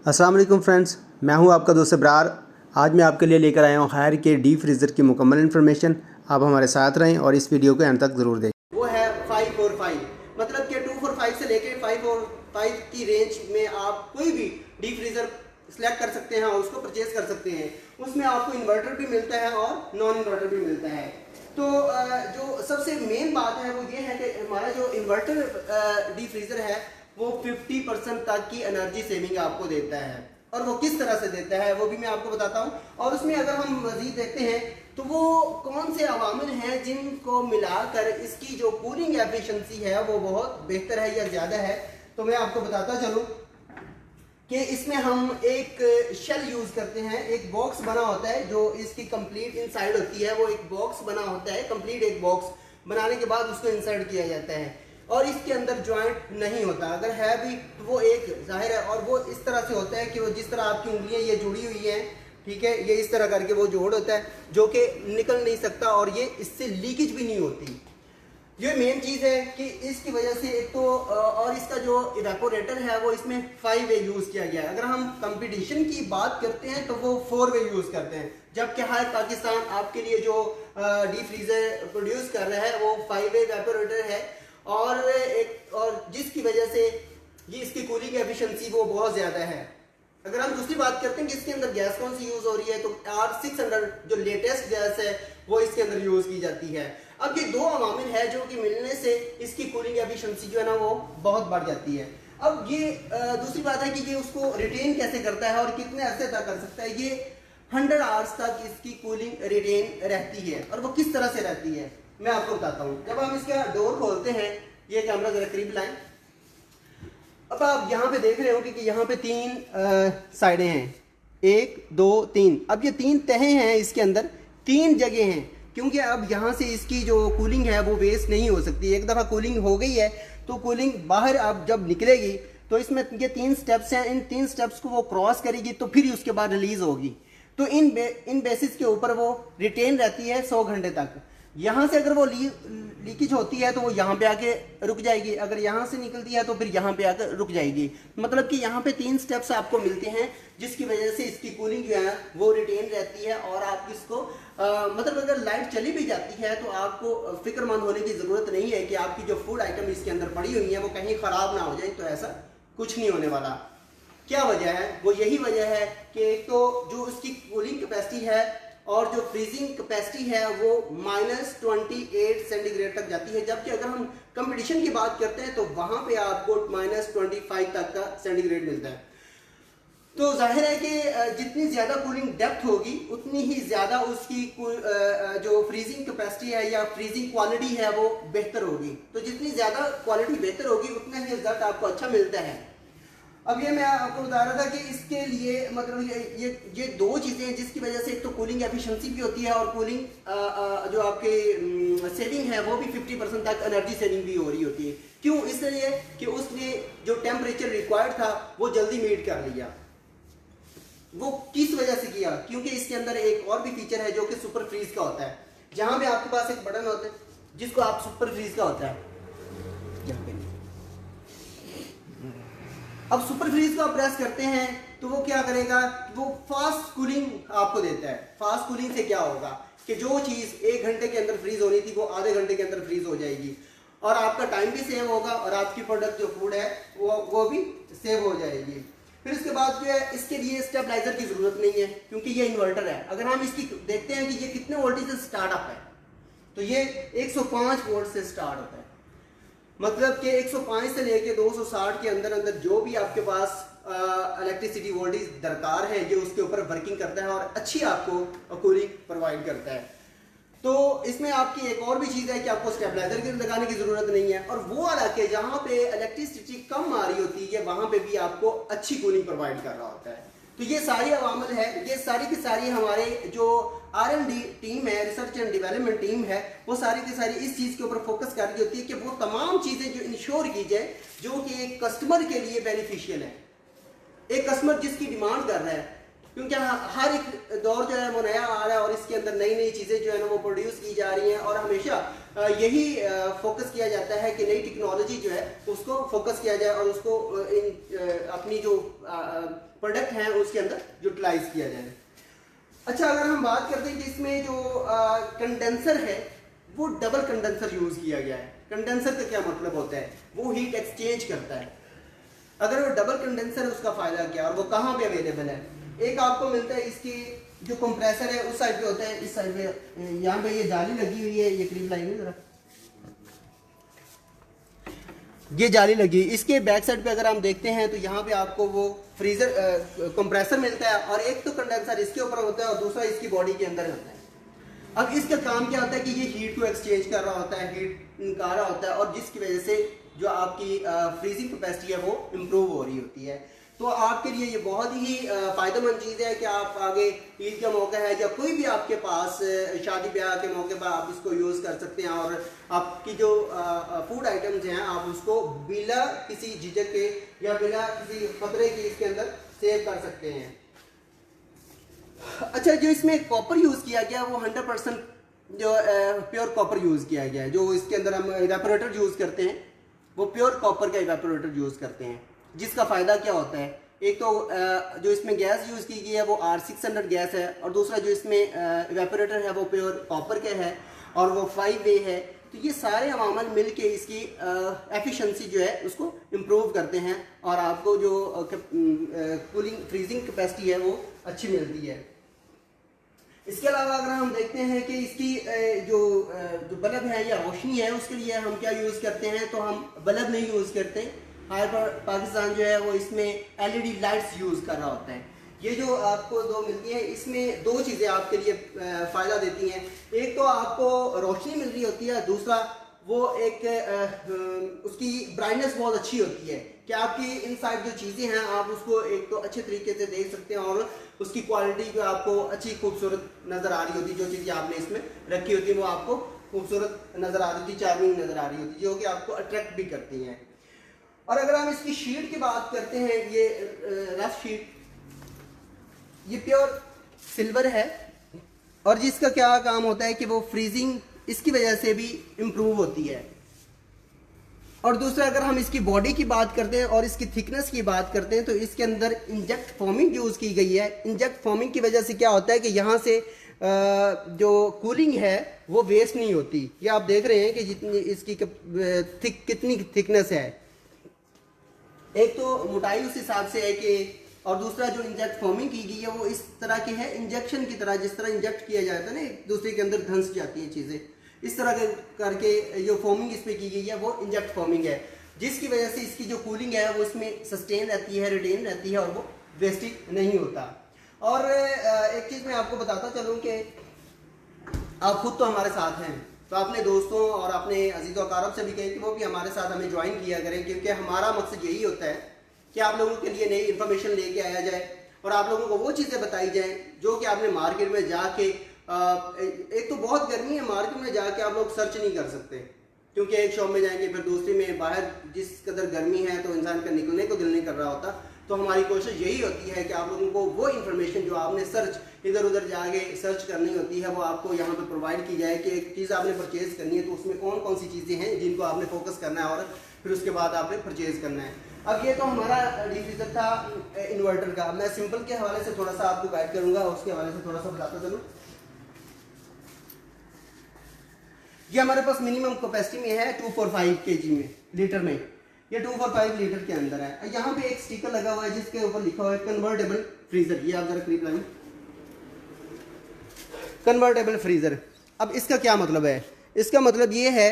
अस्सलाम वालेकुम फ्रेंड्स, मैं हूं आपका दोस्त इब्रार। आज मैं आपके लिए लेकर आया हूं हायर के डीप फ्रीज़र की मुकम्मल इन्फॉर्मेशन। आप हमारे साथ रहें और इस वीडियो को एंड तक ज़रूर देखें। वो है 545, मतलब कि 245 से लेकर 545 की रेंज में आप कोई भी डीप फ्रीज़र सिलेक्ट कर सकते हैं और उसको परचेज कर सकते हैं। उसमें आपको इन्वर्टर भी मिलता है और नॉन इन्वर्टर भी मिलता है। तो जो सबसे मेन बात है वो ये है कि हमारा जो इन्वर्टर डीप फ्रीज़र है वो 50% तक की एनर्जी सेविंग आपको देता है। और वो किस तरह से देता है वो भी मैं आपको बताता हूँ। और उसमें अगर हम मजीद देखते हैं तो वो कौन से अवामिल हैं जिनको मिलाकर इसकी जो कूलिंग एफिशिएंसी है वो बहुत बेहतर है या ज़्यादा है, तो मैं आपको बताता चलूँ कि इसमें हम एक शेल यूज़ करते हैं। एक बॉक्स बना होता है जो इसकी कंप्लीट इनसाइड होती है, वो एक बॉक्स बना होता है। कंप्लीट एक बॉक्स बनाने के बाद उसको इंसर्ट किया जाता है और इसके अंदर जॉइंट नहीं होता, अगर है भी तो वो एक जाहिर है। और वो इस तरह से होता है कि वो जिस तरह आपकी उंगलियां ये जुड़ी हुई हैं, ठीक है, ये इस तरह करके वो जोड़ होता है जो कि निकल नहीं सकता और ये इससे लीकेज भी नहीं होती। ये मेन चीज़ है कि इसकी वजह से एक तो और इसका जो इवेपोरेटर है वो इसमें 5 वे यूज़ किया गया है। अगर हम कंपटीशन की बात करते हैं तो वो 4 वे यूज़ करते हैं, जबकि हर पाकिस्तान आपके लिए जो डीप फ्रीजर प्रोड्यूस कर रहा है वो 5 वे इवेपोरेटर है। और जिसकी वजह से ये इसकी कूलिंग एफिशिएंसी वो बहुत ज़्यादा है। अगर हम दूसरी बात करते हैं कि इसके अंदर गैस कौन सी यूज़ हो रही है, तो R600 जो लेटेस्ट गैस है वो इसके अंदर यूज़ की जाती है। अब ये दो अवामिल है जो कि मिलने से इसकी कूलिंग एफिशिएंसी जो है ना वो बहुत बढ़ जाती है। अब ये दूसरी बात है कि ये उसको रिटेन कैसे करता है और कितने अरसे तक कर सकता है। ये 100 आवर्स तक इसकी कूलिंग रिटेन रहती है। और वो किस तरह से रहती है मैं आपको बताता हूँ। जब हम इसका डोर खोलते हैं, ये कैमरा जरा करीब लाएं। अब आप यहाँ पे देख रहे हो कि यहाँ पे 3 साइडें हैं, 1 2 3। अब ये 3 तहें हैं, इसके अंदर 3 जगह हैं, क्योंकि अब यहाँ से इसकी जो कूलिंग है वो वेस्ट नहीं हो सकती। एक दफ़ा कूलिंग हो गई है तो कूलिंग बाहर अब जब निकलेगी तो इसमें ये 3 स्टेप्स हैं। इन 3 स्टेप्स को वो क्रॉस करेगी तो फिर उसके बाद रिलीज होगी। तो इन बेसिस के ऊपर वो रिटेन रहती है 100 घंटे तक। यहाँ से अगर वो लीकेज होती है तो वो यहाँ पे आके रुक जाएगी, अगर यहाँ से निकलती है तो फिर यहाँ पे आकर रुक जाएगी। मतलब कि यहाँ पे 3 स्टेप्स आपको मिलते हैं जिसकी वजह से इसकी कूलिंग जो है वो रिटेन रहती है। और आप इसको मतलब अगर लाइट चली भी जाती है तो आपको फिक्रमंद होने की ज़रूरत नहीं है कि आपकी जो फूड आइटम इसके अंदर पड़ी हुई है वो कहीं ख़राब ना हो जाए। तो ऐसा कुछ नहीं होने वाला। क्या वजह है? वो यही वजह है कि एक तो जो इसकी कूलिंग कैपेसिटी है और जो फ्रीजिंग कैपेसिटी है वो -28 सेंटीग्रेड तक जाती है, जबकि अगर हम कंपटीशन की बात करते हैं तो वहां पे आपको -25 तक का सेंटीग्रेड मिलता है। तो जाहिर है कि जितनी ज़्यादा कूलिंग डेप्थ होगी उतनी ही ज़्यादा उसकी जो फ्रीजिंग कैपेसिटी है या फ्रीजिंग क्वालिटी है वो बेहतर होगी। तो जितनी ज़्यादा क्वालिटी बेहतर होगी उतना ही रिजल्ट आपको अच्छा मिलता है। अब ये मैं आपको बता रहा था कि इसके लिए मतलब ये दो चीज़ें हैं जिसकी वजह से एक तो कूलिंग एफिशिएंसी भी होती है और कूलिंग जो आपके सेविंग है वो भी 50% तक एनर्जी सेविंग भी हो रही होती है। क्यों? इसलिए कि उसने जो टेम्परेचर रिक्वायर्ड था वो जल्दी मीट कर लिया। वो किस वजह से किया? क्योंकि इसके अंदर एक और भी फीचर है जो कि सुपर फ्रीज का होता है, जहां पे आपके पास एक बटन होता है जिसको आप सुपर फ्रीज का होता है। अब सुपर फ्रीज को आप प्रेस करते हैं तो वो क्या करेगा? वो फास्ट कूलिंग आपको देता है। फास्ट कूलिंग से क्या होगा कि जो चीज़ 1 घंटे के अंदर फ्रीज होनी थी वो आधे घंटे के अंदर फ्रीज हो जाएगी और आपका टाइम भी सेव होगा और आपकी प्रोडक्ट जो फूड है वो भी सेव हो जाएगी। फिर उसके बाद जो है इसके लिए स्टेबलाइजर की जरूरत नहीं है क्योंकि ये इन्वर्टर है। अगर हम इसकी देखते हैं कि ये कितने वोल्टेज से स्टार्टअप है, तो ये 105 वोल्ट से स्टार्ट होता है। मतलब कि 105 से लेके 260 के अंदर अंदर जो भी आपके पास इलेक्ट्रिसिटी वोल्टेज दरकार है ये उसके ऊपर वर्किंग करता है और अच्छी आपको कूलिंग प्रोवाइड करता है। तो इसमें आपकी एक और भी चीज़ है कि आपको स्टेबलाइजर की लगाने की ज़रूरत नहीं है। और वो इलाके जहाँ पे इलेक्ट्रिसिटी कम आ रही होती है वहाँ पे भी आपको अच्छी कूलिंग प्रोवाइड कर रहा होता है। तो ये सारी अवामल है, ये सारी की सारी हमारे जो R&D टीम है, रिसर्च एंड डेवलपमेंट टीम है, वो सारी की सारी इस चीज़ के ऊपर फोकस कर रही होती है कि वो तमाम चीज़ें जो इंश्योर की जाए जो कि एक कस्टमर के लिए बेनिफिशियल है, एक कस्टमर जिसकी डिमांड कर रहा है। क्योंकि हर एक दौर जो है वो नया आ रहा है और इसके अंदर नई नई चीज़ें जो है ना वो प्रोड्यूस की जा रही हैं और हमेशा यही फोकस किया जाता है कि नई टेक्नोलॉजी जो है उसको फोकस किया जाए और उसको अपनी जो प्रोडक्ट हैं उसके अंदर यूटिलाइज किया जाए। अच्छा, अगर हम बात करते हैं कि इसमें जो कंडेंसर है वो डबल कंडेंसर यूज़ किया गया है। कंडेंसर का क्या मतलब होता है? वो हीट एक्सचेंज करता है। अगर वो डबल कंडेंसर है उसका फ़ायदा क्या और वो कहाँ पे अवेलेबल है? एक आपको मिलता है, इसकी जो कंप्रेसर है उस साइड पे होता है, इस साइड पे यहाँ पे ये जाली लगी हुई है, ये करीब लाइन में ज़रा, ये जाली लगी। इसके बैक साइड पे अगर हम देखते हैं तो यहाँ पे आपको वो फ्रीजर कंप्रेसर मिलता है और एक तो कंडेंसर इसके ऊपर होता है और दूसरा इसकी बॉडी के अंदर होता है। अब इसका काम क्या होता है कि ये हीट को एक्सचेंज कर रहा होता है, हीट निकाल रहा होता है और जिसकी वजह से जो आपकी फ्रीजिंग कैपेसिटी है वो इम्प्रूव हो रही होती है। तो आपके लिए ये बहुत ही फ़ायदेमंद चीज़ है कि आप आगे ईद का मौका है या कोई भी आपके पास शादी ब्याह के मौके पर आप इसको यूज़ कर सकते हैं और आपकी जो फूड आइटम्स हैं आप उसको बिना किसी झिझक के या बिना किसी खतरे के इसके अंदर सेव कर सकते हैं। अच्छा, जो इसमें कॉपर यूज़ किया गया वो 100% जो प्योर कॉपर यूज़ किया गया है। जो इसके अंदर हम इवेपोरेटर यूज़ करते हैं वो प्योर कॉपर का इवेपोरेटर यूज़ करते हैं, जिसका फ़ायदा क्या होता है? एक तो जो इसमें गैस यूज़ की गई है वो R600 गैस है और दूसरा जो इसमें इवेपोरेटर है वो प्योर कॉपर का है और वो 5 वे है। तो ये सारे अवामल मिल के इसकी एफिशिएंसी जो है उसको इम्प्रूव करते हैं और आपको जो कूलिंग फ्रीजिंग कैपेसिटी है वो अच्छी मिलती है। इसके अलावा अगर हम देखते हैं कि इसकी जो बल्ब है या रोशनी है उसके लिए हम क्या यूज़ करते हैं, तो हम बल्ब नहीं यूज़ करते। हायर पाकिस्तान जो है वो इसमें LED लाइट्स यूज़ कर रहा होता है। ये जो आपको दो मिलती हैं इसमें दो चीज़ें आपके लिए फ़ायदा देती हैं। एक तो आपको रोशनी मिल रही होती है, दूसरा वो एक उसकी ब्राइटनेस बहुत अच्छी होती है कि आपकी इनसाइड जो चीज़ें हैं आप उसको एक तो अच्छे तरीके से देख सकते हैं और उसकी क्वालिटी जो आपको अच्छी खूबसूरत नज़र आ रही होती है। जो चीज़ें आपने इसमें रखी होती है वो आपको खूबसूरत नज़र आ रही होती, चार्मिंग नज़र आ रही होती, जो कि आपको अट्रैक्ट भी करती हैं। और अगर हम इसकी शीट की बात करते हैं, ये रफ शीट, ये प्योर सिल्वर है और जिसका क्या काम होता है कि वो फ्रीजिंग इसकी वजह से भी इम्प्रूव होती है। और दूसरा अगर हम इसकी बॉडी की बात करते हैं और इसकी थिकनेस की बात करते हैं तो इसके अंदर इंजेक्ट फॉर्मिंग यूज़ की गई है। इंजेक्ट फॉर्मिंग की वजह से क्या होता है कि यहाँ से जो कूलिंग है वो वेस्ट नहीं होती। ये आप देख रहे हैं कि जितनी इसकी कितनी थिकनेस है, एक तो मोटाई उस हिसाब से है कि, और दूसरा जो इंजेक्ट फॉर्मिंग की गई है वो इस तरह की है, इंजेक्शन की तरह, जिस तरह इंजेक्ट किया जाता है ना एक दूसरे के अंदर धंस जाती हैं चीज़ें, इस तरह करके जो फॉर्मिंग इसमें की गई है वो इंजेक्ट फॉर्मिंग है, जिसकी वजह से इसकी जो कूलिंग है वो इसमें सस्टेन रहती है, रिटेन रहती है और वो वेस्टेज नहीं होता। और एक चीज़ मैं आपको बताता चलूँ कि आप खुद तो हमारे साथ हैं, तो अपने दोस्तों और अपने अजीज़ व अकारब से भी कहें कि वो भी हमारे साथ हमें ज्वाइन किया करें, क्योंकि हमारा मकसद यही होता है कि आप लोगों के लिए नई इन्फॉर्मेशन लेके आया जाए और आप लोगों को वो चीज़ें बताई जाएँ जो कि आपने मार्केट में जाके, एक तो बहुत गर्मी है, मार्केट में जाके आप लोग सर्च नहीं कर सकते, क्योंकि एक शॉप में जाएंगे फिर दूसरी में, बाहर जिस कदर गर्मी है तो इंसान का निकलने को दिल नहीं कर रहा होता। तो हमारी कोशिश यही होती है कि आप लोगों को वो इन्फॉर्मेशन जो आपने सर्च इधर उधर जाके सर्च करनी होती है वो आपको यहाँ पे प्रोवाइड की जाए कि एक चीज़ आपने परचेज़ करनी है तो उसमें कौन कौन सी चीज़ें हैं जिनको आपने फोकस करना है और फिर उसके बाद आपने परचेज़ करना है। अब ये तो हमारा डीप फ्रीजर था इन्वर्टर का। मैं सिंपल के हवाले से थोड़ा सा आपको गाइड करूँगा, उसके हवाले से थोड़ा सा बताता चलूँ। ये हमारे पास मिनिमम कैपेसिटी में है 245 kg में, लीटर में, ये 245 लीटर के अंदर है। यहाँ पे एक स्टिकर लगा हुआ है जिसके ऊपर लिखा हुआ है कन्वर्टेबल फ्रीजर। ये आप जरा करीब लाएं, कन्वर्टेबल फ्रीजर। अब इसका क्या मतलब है? इसका मतलब ये है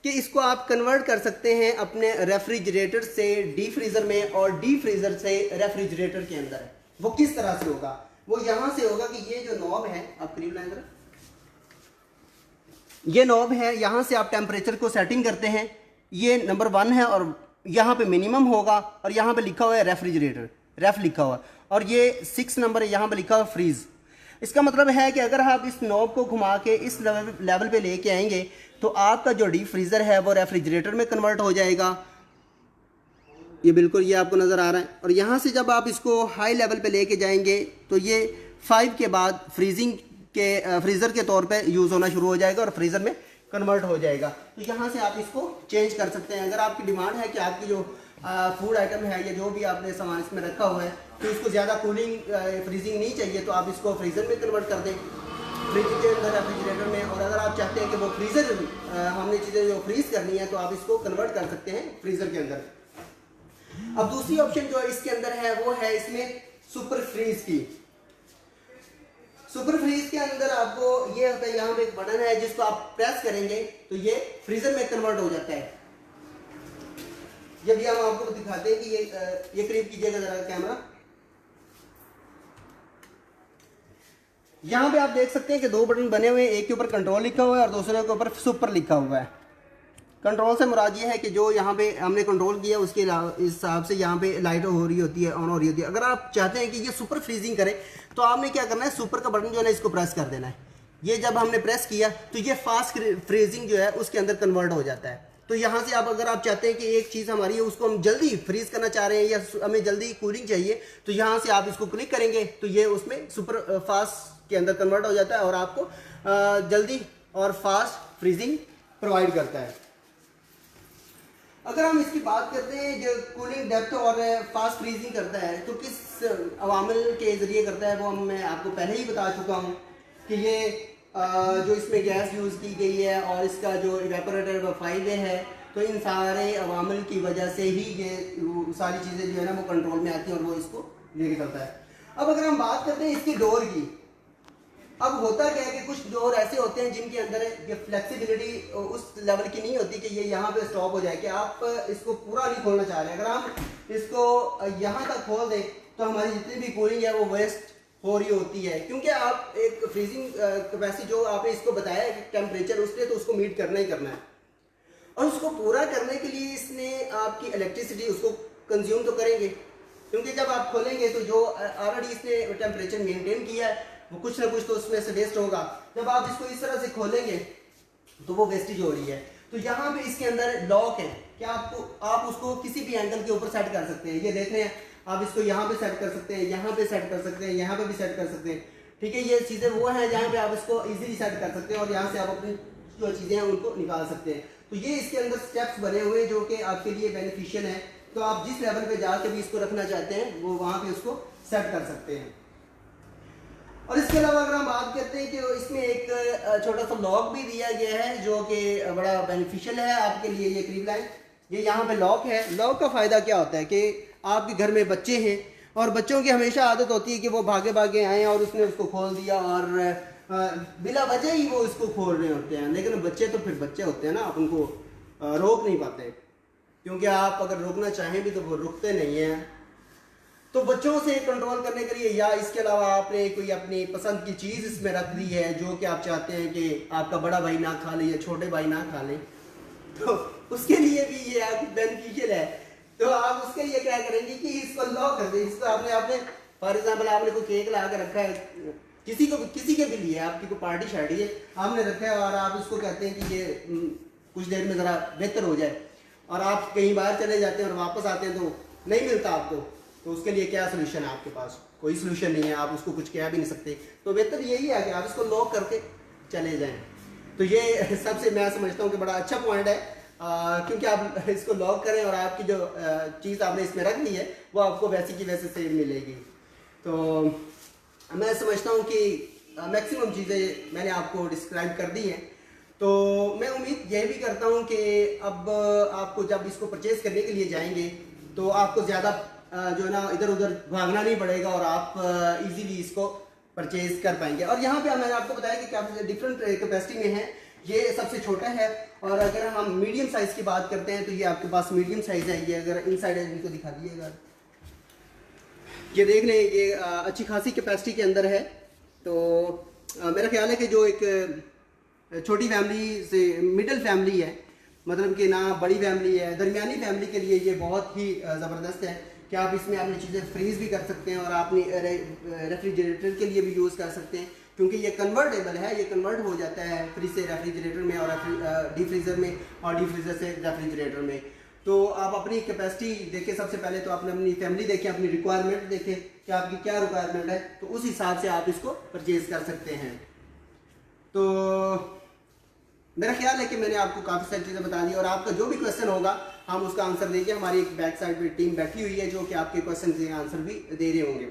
कि इसको आप कन्वर्ट कर सकते हैं अपने रेफ्रिजरेटर से डी फ्रीजर में और डी फ्रीजर से रेफ्रिजरेटर के अंदर। वो किस तरह से होगा? वो यहाँ से होगा कि ये जो नॉब है, आप करीब लाएं जरा, ये नॉब है, यहाँ से आप टेम्परेचर को सेटिंग करते हैं। ये नंबर 1 है और यहाँ पे मिनिमम होगा और यहाँ पे लिखा हुआ है रेफ्रिजरेटर, रेफ लिखा हुआ, और ये 6 नंबर है, यहाँ पे लिखा हुआ फ्रीज। इसका मतलब है कि अगर आप इस नॉब को घुमा के इस लेवल पे लेके आएंगे तो आपका जो डीप फ्रीज़र है वो रेफ्रिजरेटर में कन्वर्ट हो जाएगा। ये बिल्कुल ये आपको नज़र आ रहा है। और यहाँ से जब आप इसको हाई लेवल पे लेके जाएंगे तो ये 5 के बाद फ्रीज़र के तौर पे यूज़ होना शुरू हो जाएगा और फ्रीज़र में कन्वर्ट हो जाएगा। तो यहाँ से आप इसको चेंज कर सकते हैं। अगर आपकी डिमांड है कि आपकी जो फूड आइटम है या जो भी आपने सामान इसमें रखा हुआ है तो इसको ज़्यादा कूलिंग फ्रीजिंग नहीं चाहिए, तो आप इसको फ्रीज़र में कन्वर्ट कर दें, फ्रिज के अंदर, रेफ्रिजरेटर में। और अगर आप चाहते हैं कि वो फ्रीज़र हमने चीज़ें जो फ्रीज़ करनी है तो आप इसको कन्वर्ट कर सकते हैं फ्रीज़र के अंदर। अब दूसरी ऑप्शन जो इसके अंदर है वो है इसमें सुपर फ्रीज की। सुपर फ्रीज के अंदर आपको ये होता है, यहाँ पे एक बटन है जिसको आप प्रेस करेंगे तो ये फ्रीजर में कन्वर्ट हो जाता है। जब ये हम आपको दिखाते हैं कि ये करीब कीजिएगा जरा कैमरा। यहाँ पे आप देख सकते हैं कि दो बटन बने हुए हैं, एक के ऊपर कंट्रोल लिखा हुआ है और दूसरे के ऊपर सुपर लिखा हुआ है। कंट्रोल से मुराद ये है कि जो यहाँ पे हमने कंट्रोल किया उसके हिसाब से यहाँ पे लाइट हो रही होती है, ऑन हो रही होती है। अगर आप चाहते हैं कि ये सुपर फ्रीजिंग करे तो आपने क्या करना है, सुपर का बटन जो है ना इसको प्रेस कर देना है। ये जब हमने प्रेस किया तो ये फास्ट फ्रीजिंग जो है उसके अंदर कन्वर्ट हो जाता है। तो यहाँ से आप अगर आप चाहते हैं कि एक चीज़ हमारी है उसको हम जल्दी फ्रीज करना चाह रहे हैं या हमें जल्दी कूलिंग चाहिए तो यहाँ से आप इसको क्लिक करेंगे तो ये उसमें सुपर फास्ट के अंदर कन्वर्ट हो जाता है और आपको जल्दी और फास्ट फ्रीजिंग प्रोवाइड करता है। अगर हम इसकी बात करते हैं जो कूलिंग डेप्थ और फास्ट फ्रीजिंग करता है तो किस अवामिल के ज़रिए करता है वो मैं आपको पहले ही बता चुका हूँ कि ये जो इसमें गैस यूज़ की गई है और इसका जो इवेपोरेटर व फाइल है तो इन सारे अवामिल की वजह से ही ये सारी चीज़ें जो है ना वो कंट्रोल में आती हैं और वो इसको लेके चलता है। अब अगर हम बात करते हैं इसकी डोर की, अब होता क्या है कि कुछ डोर ऐसे होते हैं जिनके अंदर ये फ्लेक्सिबिलिटी उस लेवल की नहीं होती कि ये यहाँ पे स्टॉप हो जाए कि आप इसको पूरा नहीं खोलना चाह रहे हैं। अगर हम इसको यहाँ तक खोल दें तो हमारी जितनी भी कूलिंग है वो वेस्ट हो रही होती है, क्योंकि आप एक फ्रीजिंग कैपेसिटी जो आपने इसको बताया है टेम्परेचर उसने तो उसको मीट करना ही करना है और उसको पूरा करने के लिए इसने आपकी इलेक्ट्रिसिटी उसको कंज्यूम तो करेंगे, क्योंकि जब आप खोलेंगे तो जो ऑलरेडी इसने टेम्परेचर मेंटेन किया है वो कुछ ना कुछ तो उसमें से वेस्ट होगा। जब आप इसको इस तरह से खोलेंगे तो वो वेस्टेज हो रही है। तो यहाँ पे इसके अंदर लॉक है कि आप उसको किसी भी एंगल के ऊपर सेट कर सकते हैं। ये देख रहे हैं, आप इसको यहाँ पे सेट कर सकते हैं, यहाँ पे सेट कर सकते हैं, यहाँ पे भी सेट कर सकते हैं। ठीक है, ये चीज़ें वो हैं जहाँ पे आप इसको इजीली सेट कर सकते हैं और यहाँ से आप अपनी जो चीज़ें हैं उनको निकाल सकते हैं। तो ये इसके अंदर स्टेप्स बने हुए जो कि आपके लिए बेनिफिशियल है। तो आप जिस लेवल पे जाकर भी इसको रखना चाहते हैं वो वहाँ पे उसको सेट कर सकते हैं। और इसके अलावा अगर हम बात करते हैं कि इसमें एक छोटा सा लॉक भी दिया गया है जो कि बड़ा बेनिफिशियल है आपके लिए। ये करीब लाइन, ये यहाँ पे लॉक है। लॉक का फ़ायदा क्या होता है कि आपके घर में बच्चे हैं और बच्चों की हमेशा आदत होती है कि वो भागे भागे आए और उसने उसको खोल दिया और बिला वजह ही वो इसको खोल रहे होते हैं। लेकिन बच्चे तो फिर बच्चे होते हैं ना, आप उनको रोक नहीं पाते, क्योंकि आप अगर रोकना चाहें भी तो वो रुकते नहीं हैं। तो बच्चों से कंट्रोल करने के लिए या इसके अलावा आपने कोई अपनी पसंद की चीज़ इसमें रख दी है जो कि आप चाहते हैं कि आपका बड़ा भाई ना खा ले या छोटे भाई ना खा लें, तो उसके लिए भी ये आपकी बेनिफिशियल है। तो आप उसके लिए क्या करेंगे कि इसको लॉक कर दें। इसको आपने फॉर एग्जाम्पल आपने कोई केक ला के रखा है, किसी के भी लिए आपकी कोई पार्टी शार्टी है, आपने रखा है और आप इसको कहते हैं कि ये कुछ देर में ज़रा बेहतर हो जाए और आप कहीं बाहर चले जाते हैं और वापस आते हैं तो नहीं मिलता आपको, तो उसके लिए क्या सोल्यूशन है आपके पास? कोई सोल्यूशन नहीं है, आप उसको कुछ कह भी नहीं सकते। तो बेहतर यही है कि आप इसको लॉक करके चले जाएं। तो ये सबसे मैं समझता हूँ कि बड़ा अच्छा पॉइंट है, क्योंकि आप इसको लॉक करें और आपकी जो चीज़ आपने इसमें रख ली है वो आपको वैसी की वैसे सेम मिलेगी। तो मैं समझता हूँ कि मैक्सिमम चीज़ें मैंने आपको डिस्क्राइब कर दी हैं। तो मैं उम्मीद यह भी करता हूँ कि अब आपको जब इसको परचेज़ करने के लिए जाएंगे तो आपको ज़्यादा जो है ना इधर उधर भागना नहीं पड़ेगा और आप इजीली इसको परचेज कर पाएंगे। और यहाँ पे मैंने आपको बताया कि काफ़ी डिफरेंट कैपेसिटी में है। ये सबसे छोटा है और अगर हम मीडियम साइज़ की बात करते हैं तो ये आपके पास मीडियम साइज़ है। ये अगर इनसाइड इनको दिखा दीजिएगा, ये देख लें, ये अच्छी खासी कैपेसिटी के अंदर है। तो मेरा ख्याल है कि जो एक छोटी फैमिली से मिडिल फैमिली है, मतलब कि ना बड़ी फैमिली है, दरमियानी फैमिली के लिए ये बहुत ही ज़बरदस्त है कि आप इसमें अपनी चीज़ें फ्रीज़ भी कर सकते हैं और अपनी रेफ्रिजरेटर के लिए भी यूज़ कर सकते हैं, क्योंकि ये कन्वर्टेबल है। ये कन्वर्ट हो जाता है फ्रिज से रेफ्रिजरेटर में और डीप फ्रीज़र में और डीप फ्रीज़र से रेफ्रिजरेटर में। तो आप अपनी कैपेसिटी देखें, सबसे पहले तो आपने अपनी फैमिली देखें, अपनी रिक्वायरमेंट देखें कि आपकी क्या रिक्वायरमेंट है, तो उस हिसाब से आप इसको परचेज़ कर सकते हैं। तो मेरा ख्याल है कि मैंने आपको काफ़ी सारी चीज़ें बता दी और आपका जो भी क्वेश्चन होगा हम उसका आंसर देंगे। हमारी एक बैक साइड पे टीम बैठी हुई है जो कि आपके क्वेश्चन के आंसर भी दे रहे होंगे।